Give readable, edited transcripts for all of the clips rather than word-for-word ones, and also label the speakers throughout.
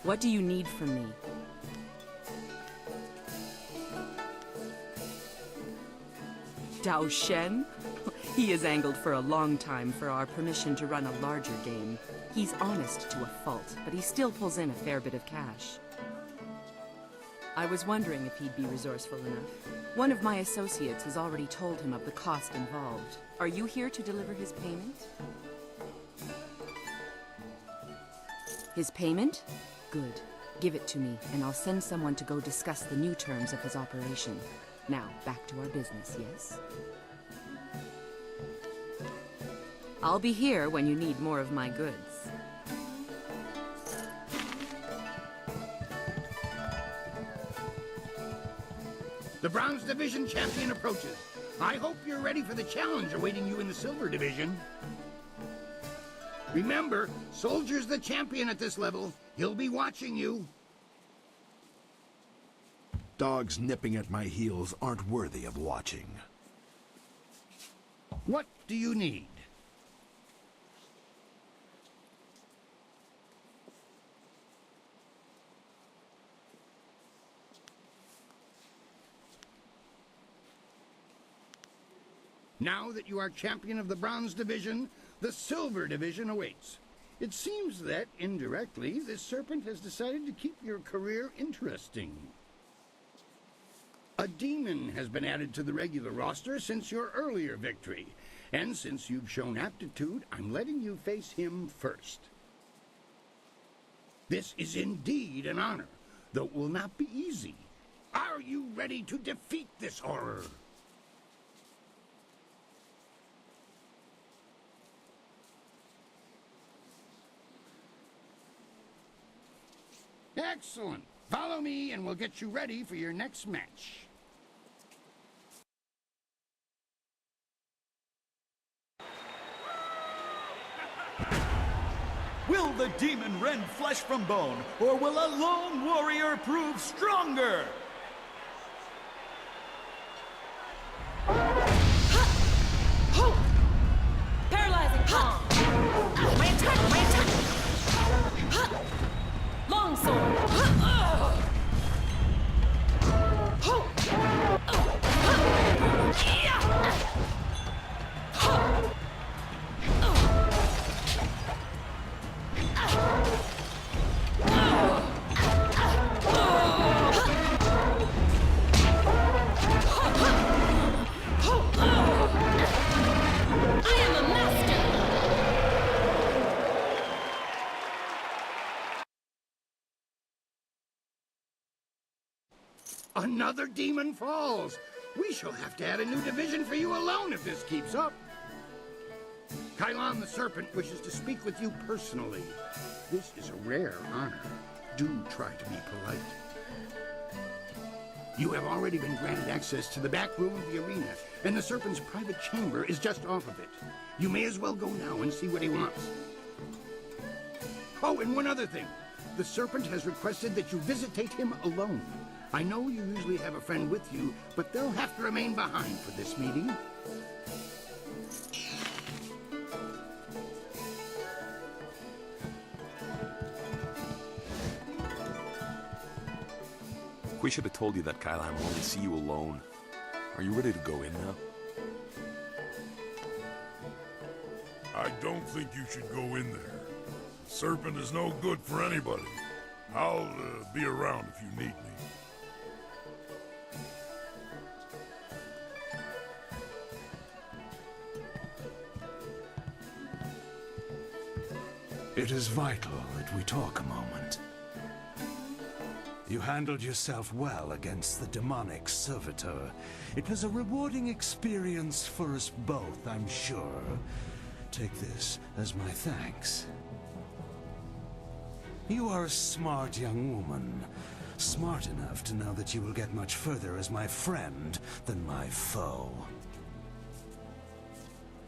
Speaker 1: What do you need from me? Dao Shen? He has angled for a long time for our permission to run a larger game. He's honest to a fault, but he still pulls in a fair bit of cash. I was wondering if he'd be resourceful enough. One of my associates has already told him of the cost involved. Are you here to deliver his payment? His payment? Good. Give it to me, and I'll send someone to go discuss the new terms of his operation. Now, back to our business, yes? I'll be here when you need more of my goods.
Speaker 2: The Bronze Division champion approaches. I hope you're ready for the challenge awaiting you in the Silver Division. Remember, Soldier's the champion at this level. He'll be watching you.
Speaker 3: Dogs nipping at my heels aren't worthy of watching.
Speaker 2: What do you need? Now that you are champion of the Bronze Division, the Silver Division awaits. It seems that, indirectly, this serpent has decided to keep your career interesting. A demon has been added to the regular roster since your earlier victory. And since you've shown aptitude, I'm letting you face him first. This is indeed an honor, though it will not be easy. Are you ready to defeat this horror? Excellent. Follow me and we'll get you ready for your next match.
Speaker 4: Will the demon rend flesh from bone, or will a lone warrior prove stronger?
Speaker 5: Paralyzing palm. My attack, my attack. Long sword.
Speaker 2: Another demon falls. We shall have to add a new division for you alone if this keeps up. Kylon the Serpent wishes to speak with you personally. This is a rare honor. Do try to be polite. You have already been granted access to the back room of the arena, and the Serpent's private chamber is just off of it. You may as well go now and see what he wants. Oh, and one other thing. The Serpent has requested that you visitate him alone. I know you usually have a friend with you, but they'll have to remain behind for this meeting.
Speaker 6: We should have told you that Kylon will only see you alone. Are you ready to go in now?
Speaker 7: I don't think you should go in there. The serpent is no good for anybody. I'll be around if you need me.
Speaker 3: It is vital that we talk a moment. You handled yourself well against the demonic servitor. It was a rewarding experience for us both, I'm sure. Take this as my thanks. You are a smart young woman. Smart enough to know that you will get much further as my friend than my foe.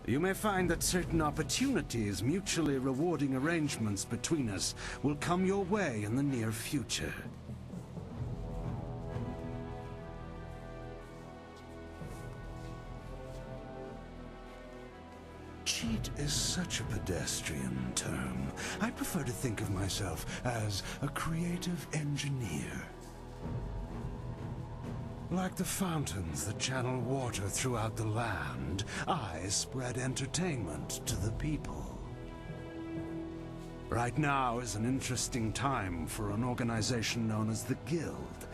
Speaker 3: You may find that certain opportunities, mutually rewarding arrangements between us, will come your way in the near future. Jade is such a pedestrian term. I prefer to think of myself as a creative engineer. Like the fountains that channel water throughout the land, I spread entertainment to the people. Right now is an interesting time for an organization known as the Guild.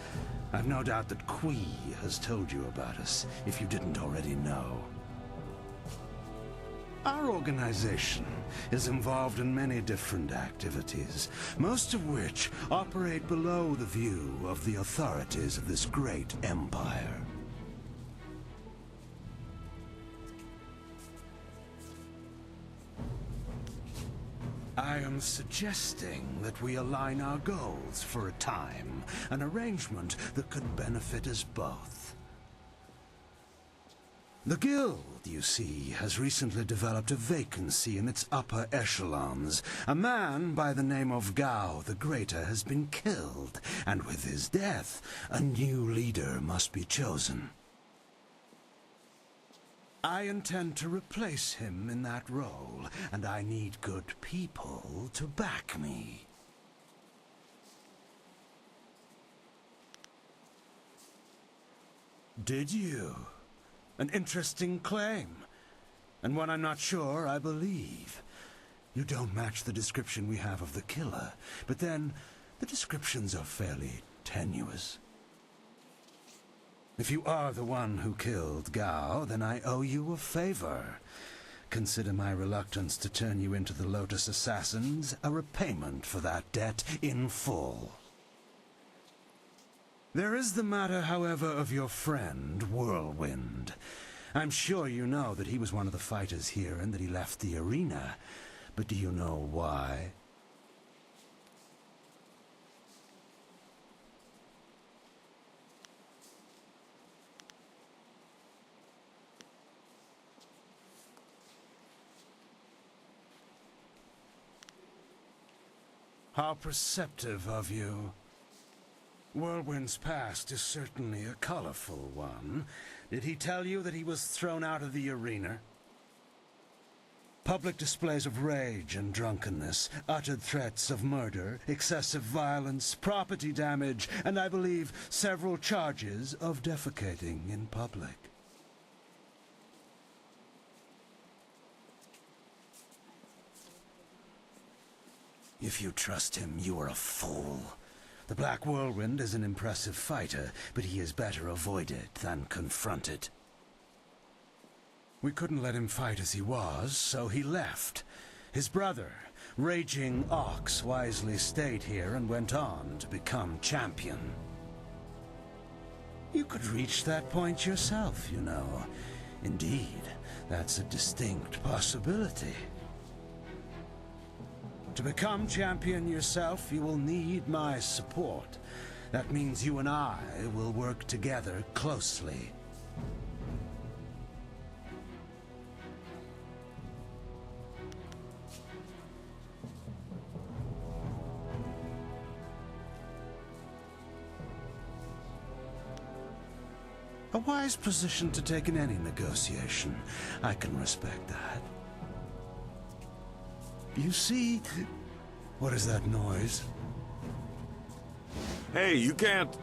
Speaker 3: I've no doubt that Qui has told you about us, if you didn't already know. Our organization is involved in many different activities, most of which operate below the view of the authorities of this great empire. I am suggesting that we align our goals for a time, an arrangement that could benefit us both. The Guild, you see, has recently developed a vacancy in its upper echelons. A man by the name of Gao the Greater has been killed, and with his death, a new leader must be chosen. I intend to replace him in that role, and I need good people to back me. Did you? An interesting claim, and one I'm not sure I believe. You don't match the description we have of the killer, but then the descriptions are fairly tenuous. If you are the one who killed Gao, then I owe you a favor. Consider my reluctance to turn you into the Lotus Assassins a repayment for that debt in full. There is the matter, however, of your friend, Whirlwind. I'm sure you know that he was one of the fighters here and that he left the arena. But do you know why? How perceptive of you. Whirlwind's past is certainly a colorful one. Did he tell you that he was thrown out of the arena? Public displays of rage and drunkenness, uttered threats of murder, excessive violence, property damage, and I believe several charges of defecating in public. If you trust him, you are a fool. The Black Whirlwind is an impressive fighter, but he is better avoided than confronted. We couldn't let him fight as he was, so he left. His brother, Raging Ox, wisely stayed here and went on to become champion. You could reach that point yourself, you know. Indeed, that's a distinct possibility. To become champion yourself, you will need my support. That means you and I will work together closely. A wise position to take in any negotiation. I can respect that. You see... What is that noise?
Speaker 6: Hey, you can't...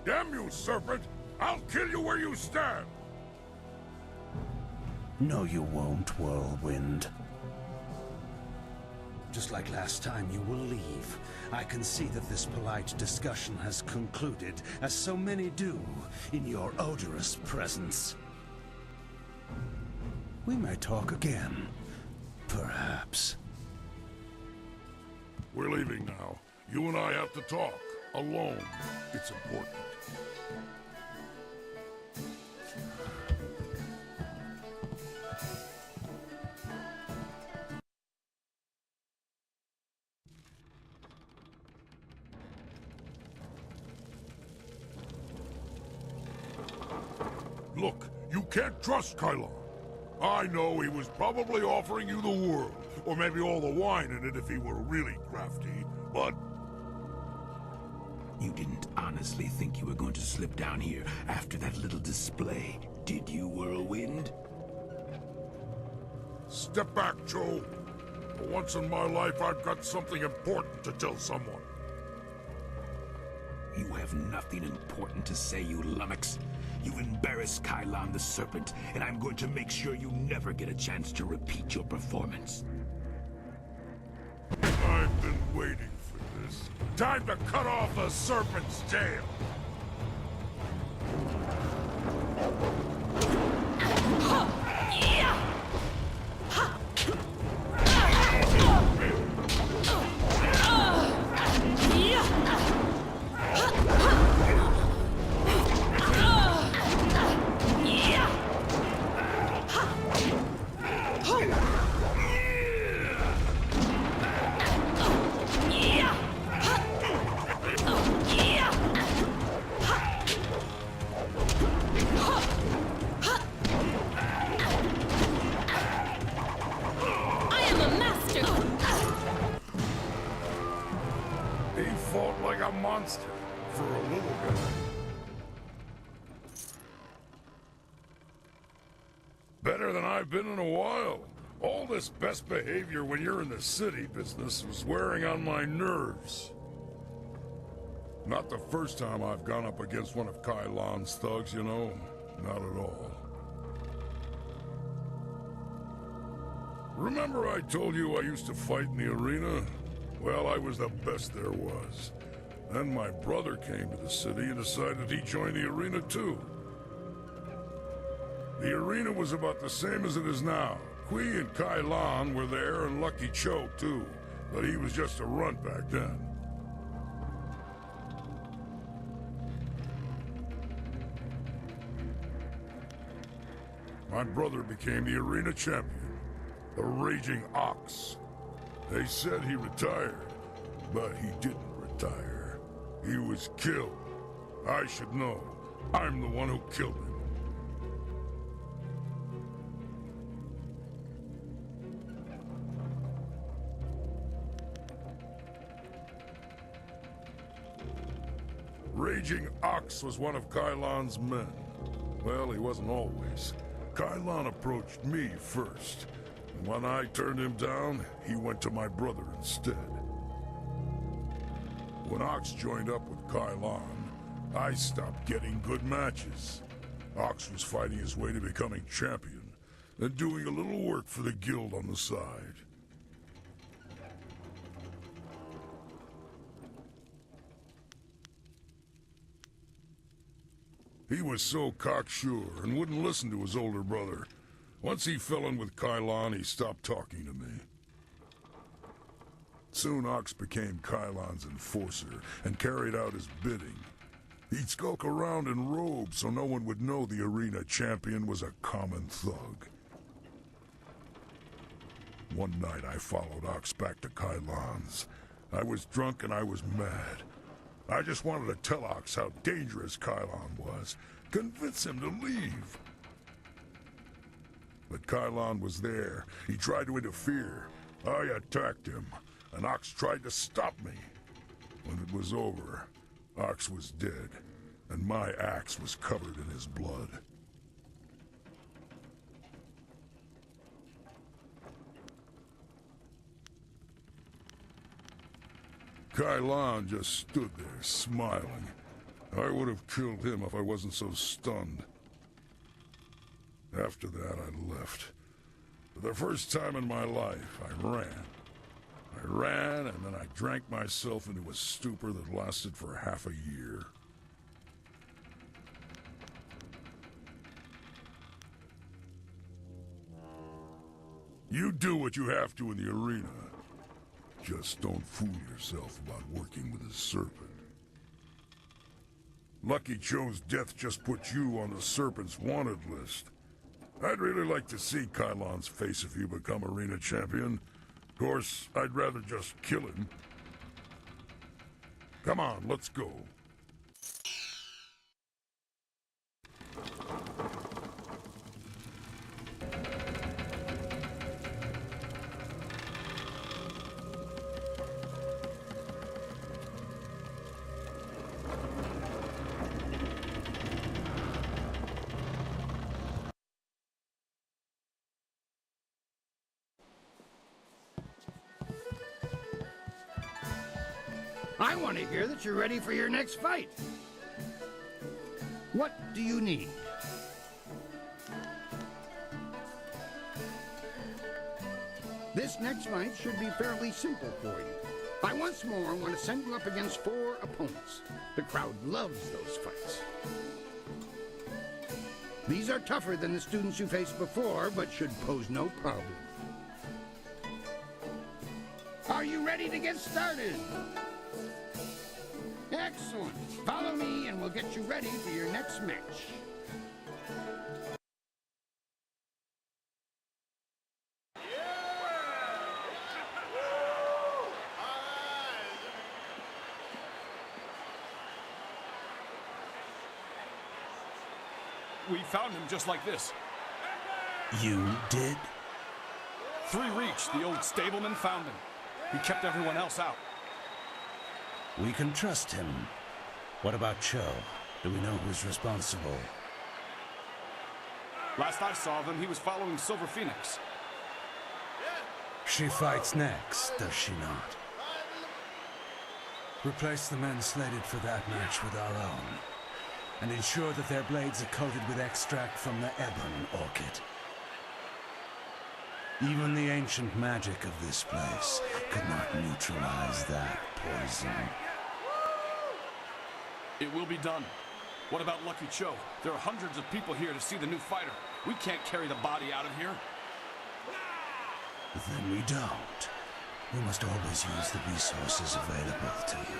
Speaker 7: Damn you, serpent! I'll kill you where you stand!
Speaker 3: No, you won't, Whirlwind. Just like last time, you will leave. I can see that this polite discussion has concluded, as so many do, in your odorous presence. We may talk again. Perhaps.
Speaker 7: We're leaving now. You and I have to talk. Alone. It's important. Look, you can't trust Kylon. I know he was probably offering you the world, or maybe all the wine in it if he were really crafty, but...
Speaker 8: You didn't honestly think you were going to slip down here after that little display, did you, Whirlwind?
Speaker 7: Step back, Joe. For once in my life, I've got something important to tell someone.
Speaker 8: You have nothing important to say, you lummox. You've embarrassed Kylon the Serpent, and I'm going to make sure you never get a chance to repeat your performance.
Speaker 7: I've been waiting for this. Time to cut off the Serpent's tail! Like a monster for a little guy. Better than I've been in a while. All this best behavior when you're in the city business was wearing on my nerves. Not the first time I've gone up against one of Kylon's thugs, you know. Not at all. Remember I told you I used to fight in the arena? Well, I was the best there was. Then my brother came to the city and decided he'd join the arena too. The arena was about the same as it is now. Kui and Kylon were there and Lucky Cho too, but he was just a runt back then. My brother became the arena champion, the Raging Ox. They said he retired, but he didn't retire. He was killed. I should know. I'm the one who killed him. Raging Ox was one of Kylon's men. Well, he wasn't always. Kylon approached me first. And when I turned him down, he went to my brother instead. When Ox joined up with Kylon, I stopped getting good matches. Ox was fighting his way to becoming champion, and doing a little work for the guild on the side. He was so cocksure and wouldn't listen to his older brother. Once he fell in with Kylon, he stopped talking to me. Soon Ox became Kylon's enforcer and carried out his bidding. He'd skulk around in robes so no one would know the arena champion was a common thug. One night I followed Ox back to Kylon's. I was drunk and I was mad. I just wanted to tell Ox how dangerous Kylon was, convince him to leave. But Kylon was there. He tried to interfere. I attacked him, and Ox tried to stop me. When it was over, Ox was dead, and my axe was covered in his blood. Kylon just stood there, smiling. I would have killed him if I wasn't so stunned. After that, I left. For the first time in my life, I ran. I ran, and then I drank myself into a stupor that lasted for half a year. You do what you have to in the arena. Just don't fool yourself about working with a serpent. Lucky Cho's death just put you on the Serpent's wanted list. I'd really like to see Kylon's face if you become arena champion. Of course, I'd rather just kill him. Come on, let's go.
Speaker 2: I want to hear that you're ready for your next fight. What do you need? This next fight should be fairly simple for you. I once more want to send you up against 4 opponents. The crowd loves those fights. These are tougher than the students you faced before, but should pose no problem. Are you ready to get started? Excellent. Follow me and we'll get you ready for your next match.
Speaker 9: We found him just like this.
Speaker 3: You did?
Speaker 9: 3 Reach, the old stableman, found him. He kept everyone else out.
Speaker 3: We can trust him. What about Cho? Do we know who's responsible?
Speaker 9: Last I saw of him, he was following Silver Phoenix.
Speaker 3: She fights next, does she not? Replace the men slated for that match with our own, and ensure that their blades are coated with extract from the ebon orchid. Even the ancient magic of this place could not neutralize that poison.
Speaker 9: It will be done. What about Lucky Cho? There are hundreds of people here to see the new fighter. We can't carry the body out of here.
Speaker 3: Then we don't. We must always use the resources available to you.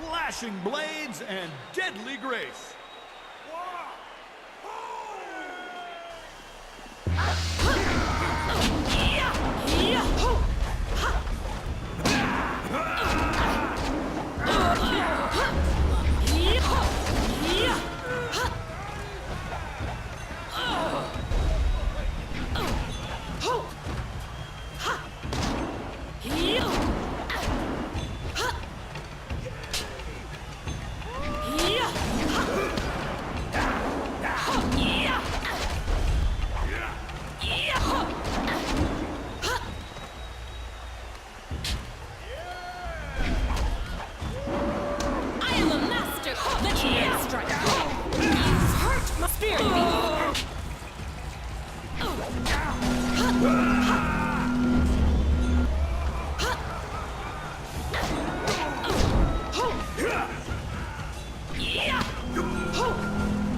Speaker 4: Flashing blades and deadly grace.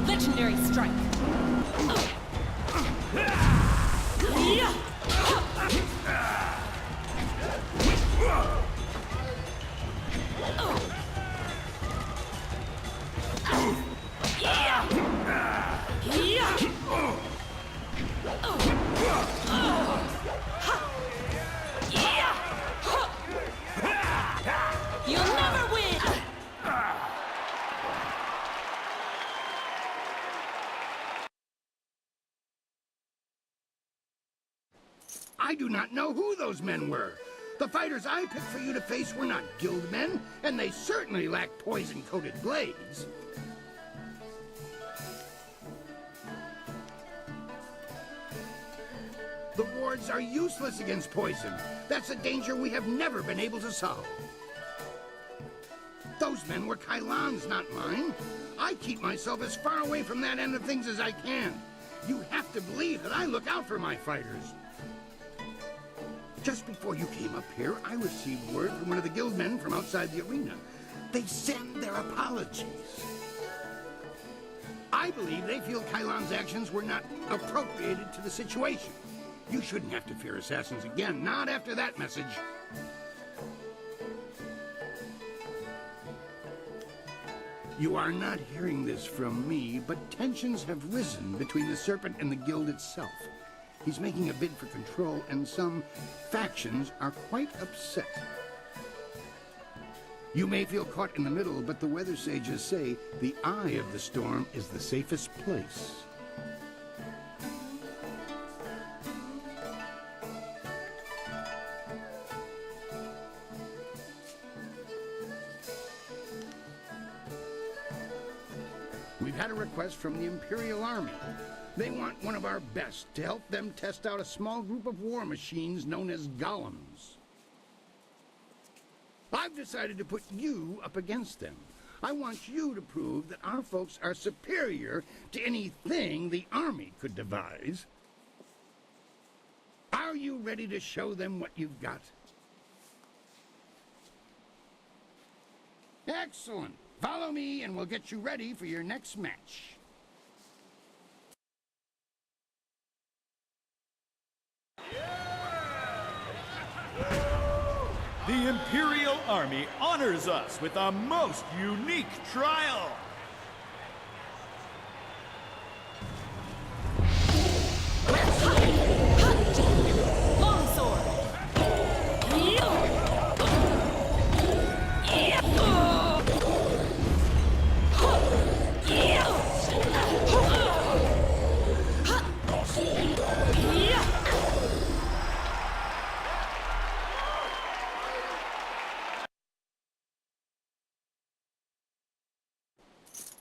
Speaker 5: Legendary strike. You'll never win!
Speaker 2: I do not know who those men were. The fighters I picked for you to face were not guild men, and they certainly lacked poison-coated blades. The wards are useless against poison. That's a danger we have never been able to solve. Those men were Kailan's, not mine. I keep myself as far away from that end of things as I can. You have to believe that I look out for my fighters. Just before you came up here, I received word from one of the guild men from outside the arena. They send their apologies. I believe they feel Kailan's actions were not appropriated to the situation. You shouldn't have to fear assassins again, not after that message. You are not hearing this from me, but tensions have risen between the Serpent and the Guild itself. He's making a bid for control, and some factions are quite upset. You may feel caught in the middle, but the weather sages say the eye of the storm is the safest place. We've had a request from the Imperial Army. They want one of our best to help them test out a small group of war machines known as golems. I've decided to put you up against them. I want you to prove that our folks are superior to anything the Army could devise. Are you ready to show them what you've got? Excellent. Follow me and we'll get you ready for your next match.
Speaker 4: The Imperial Army honors us with a most unique trial.
Speaker 5: Longsword.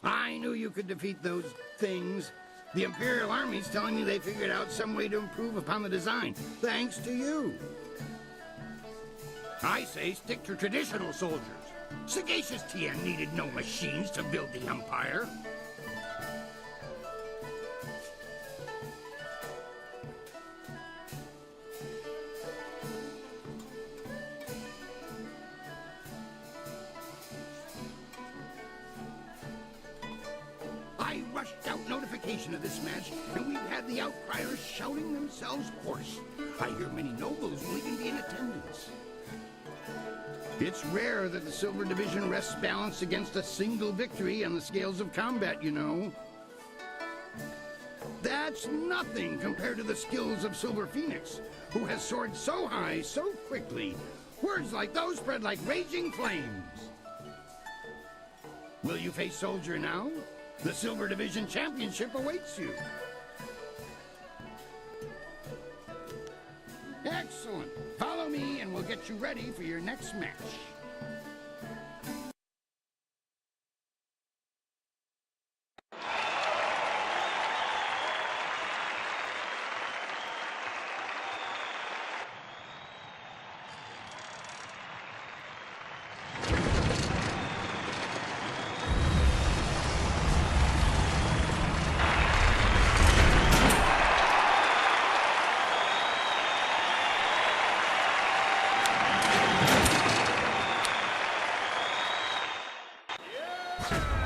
Speaker 2: I knew you could defeat those things. The Imperial Army's telling me they figured out some way to improve upon the design, thanks to you. I say stick to traditional soldiers. Sagacious Tien needed no machines to build the Empire. I rushed out notification of this match, and we've had the outcriers shouting themselves hoarse. I hear many nobles will even be in attendance. It's rare that the Silver Division rests balanced against a single victory on the scales of combat, you know. That's nothing compared to the skills of Silver Phoenix, who has soared so high so quickly. Words like those spread like raging flames. Will you face Soldier now? The Silver Division Championship awaits you. Excellent. Follow me and we'll get you ready for your next match.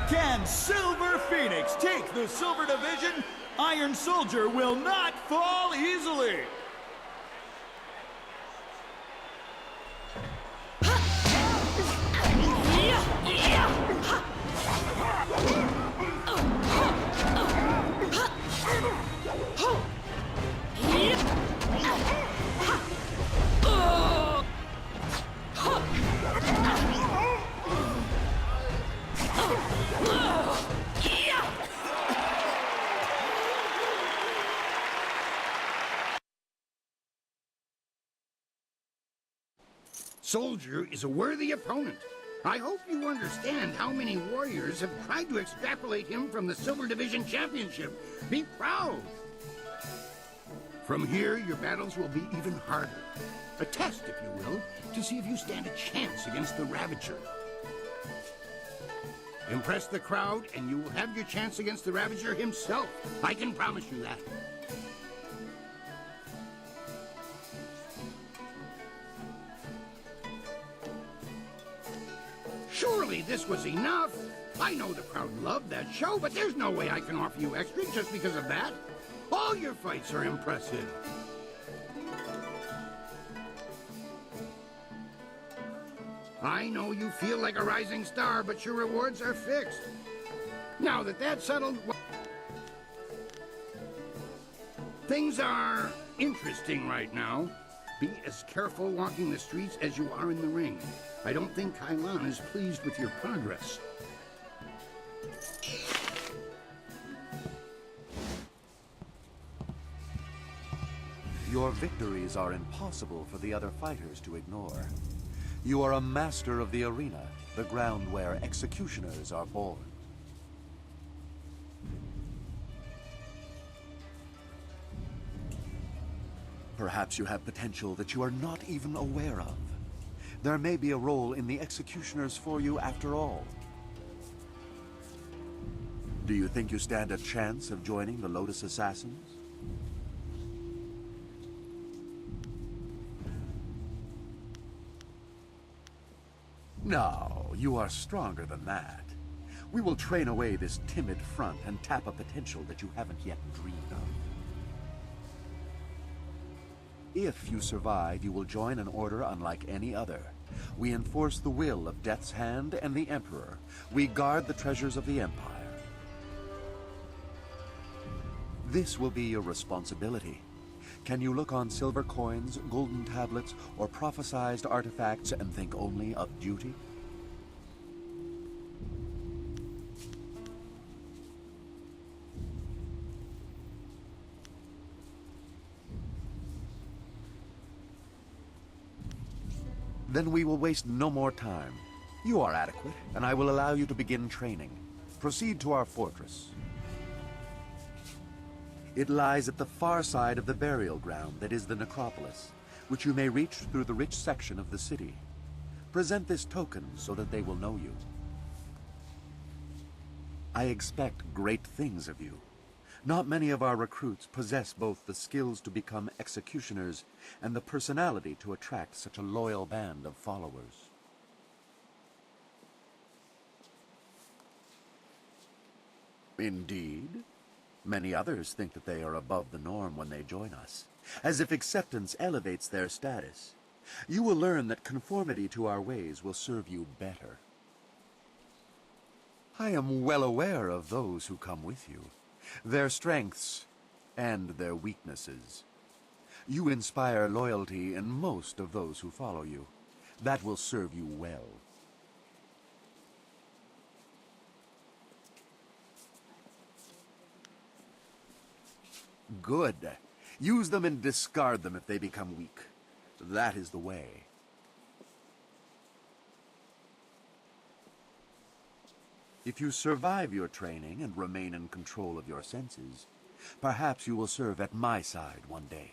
Speaker 4: Can Silver Phoenix take the Silver Division? Iron Soldier will not fall easily.
Speaker 2: Soldier is a worthy opponent. I hope you understand how many warriors have tried to extrapolate him from the Silver Division Championship. Be proud. From here, your battles will be even harder. A test, if you will, to see if you stand a chance against the Ravager. Impress the crowd, and you will have your chance against the Ravager himself. I can promise you that. Surely this was enough. I know the crowd loved that show, but there's no way I can offer you extra just because of that. All your fights are impressive. I know you feel like a rising star, but your rewards are fixed. Now that that's settled, things are interesting right now. Be as careful walking the streets as you are in the ring. I don't think Kailan is pleased with your progress.
Speaker 10: Your victories are impossible for the other fighters to ignore. You are a master of the arena, the ground where executioners are born. Perhaps you have potential that you are not even aware of. There may be a role in the executioners for you after all. Do you think you stand a chance of joining the Lotus Assassins? No, you are stronger than that. We will train away this timid front and tap a potential that you haven't yet dreamed of. If you survive, you will join an order unlike any other. We enforce the will of Death's Hand and the Emperor. We guard the treasures of the Empire. This will be your responsibility. Can you look on silver coins, golden tablets, or prophesized artifacts and think only of duty? Then we will waste no more time. You are adequate, and I will allow you to begin training. Proceed to our fortress. It lies at the far side of the burial ground that is the necropolis, which you may reach through the rich section of the city. Present this token so that they will know you. I expect great things of you. Not many of our recruits possess both the skills to become executioners and the personality to attract such a loyal band of followers. Indeed. Many others think that they are above the norm when they join us, as if acceptance elevates their status. You will learn that conformity to our ways will serve you better. I am well aware of those who come with you, their strengths and their weaknesses. You inspire loyalty in most of those who follow you. That will serve you well. Good. Use them and discard them if they become weak. That is the way. If you survive your training and remain in control of your senses, perhaps you will serve at my side one day.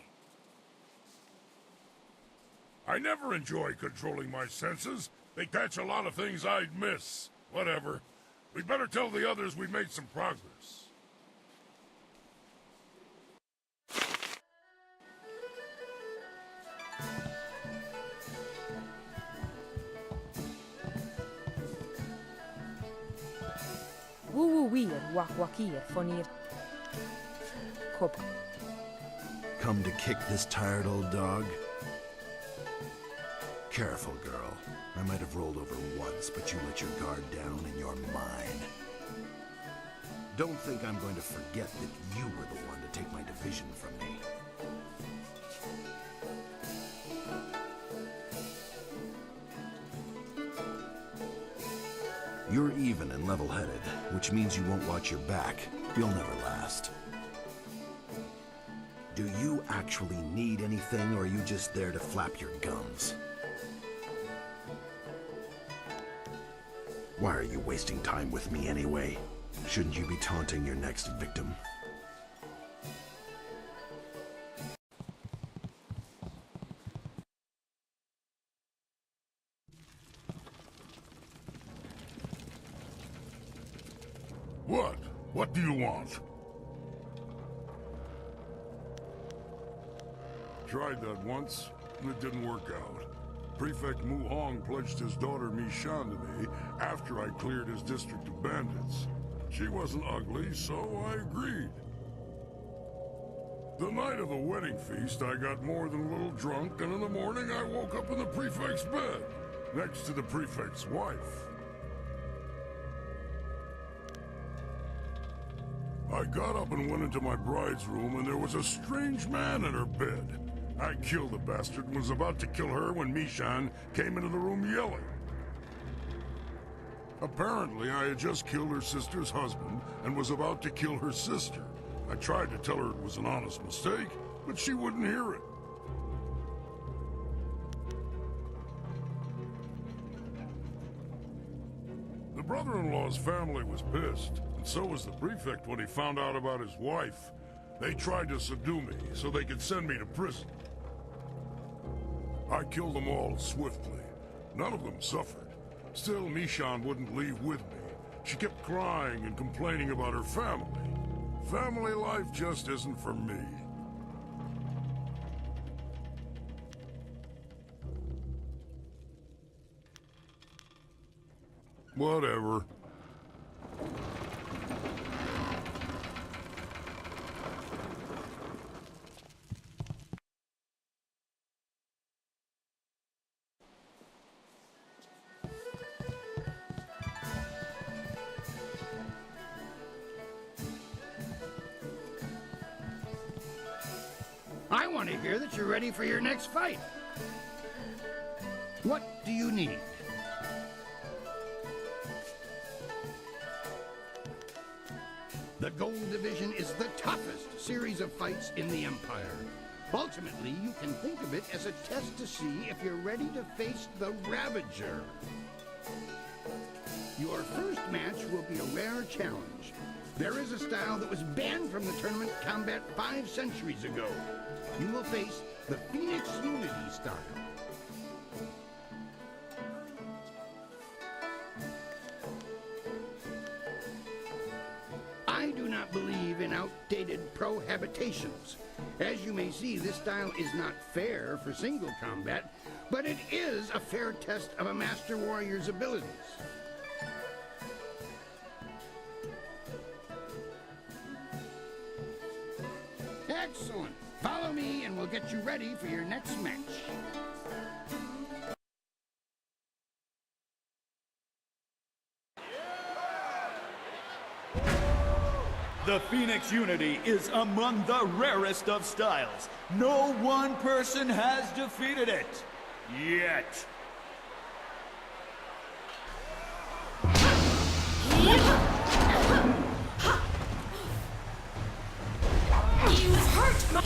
Speaker 7: I never enjoy controlling my senses. They catch a lot of things I'd miss. Whatever. We'd better tell the others we made some progress.
Speaker 11: Come to kick this tired old dog? Careful, girl. I might have rolled over once, but you let your guard down and you're mine. Don't think I'm going to forget that you were the one to take my division from me. You're even and level-headed, which means you won't watch your back. You'll never last. Do you actually need anything, or are you just there to flap your gums? Why are you wasting time with me anyway? Shouldn't you be taunting your next victim?
Speaker 7: What? What do you want? Tried that once, and it didn't work out. Prefect Mu Hong pledged his daughter Mi-Shan to me after I cleared his district of bandits. She wasn't ugly, so I agreed. The night of the wedding feast, I got more than a little drunk, and in the morning I woke up in the prefect's bed, next to the prefect's wife. I got up and went into my bride's room, and there was a strange man in her bed. I killed the bastard and was about to kill her when Mishan came into the room yelling. Apparently, I had just killed her sister's husband and was about to kill her sister. I tried to tell her it was an honest mistake, but she wouldn't hear it. The brother-in-law's family was pissed, and so was the prefect when he found out about his wife. They tried to subdue me so they could send me to prison. I killed them all swiftly. None of them suffered. Still, Mishan wouldn't leave with me. She kept crying and complaining about her family. Family life just isn't for me. Whatever.
Speaker 2: I want to hear that you're ready for your next fight. What do you need? The Gold Division is the toughest series of fights in the Empire. Ultimately, you can think of it as a test to see if you're ready to face the Ravager. Your first match will be a rare challenge. There is a style that was banned from the tournament combat 5 centuries ago. You will face the Phoenix Unity style. I do not believe in outdated prohabitations. As you may see, this style is not fair for single combat, but it is a fair test of a Master Warrior's abilities. Excellent. Follow me and we'll get you ready for your next match.
Speaker 4: The Phoenix Unity is among the rarest of styles. No one person has defeated it. Yet.
Speaker 5: You hurt my...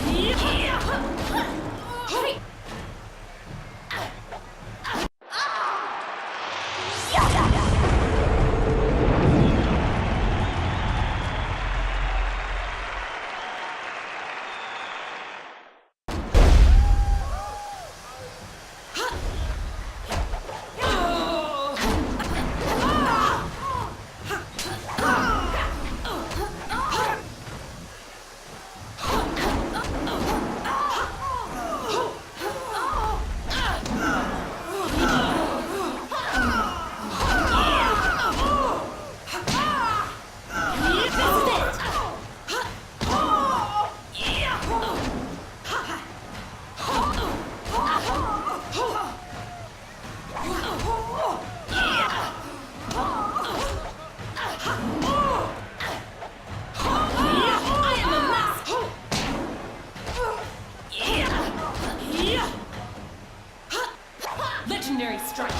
Speaker 5: Legendary strike.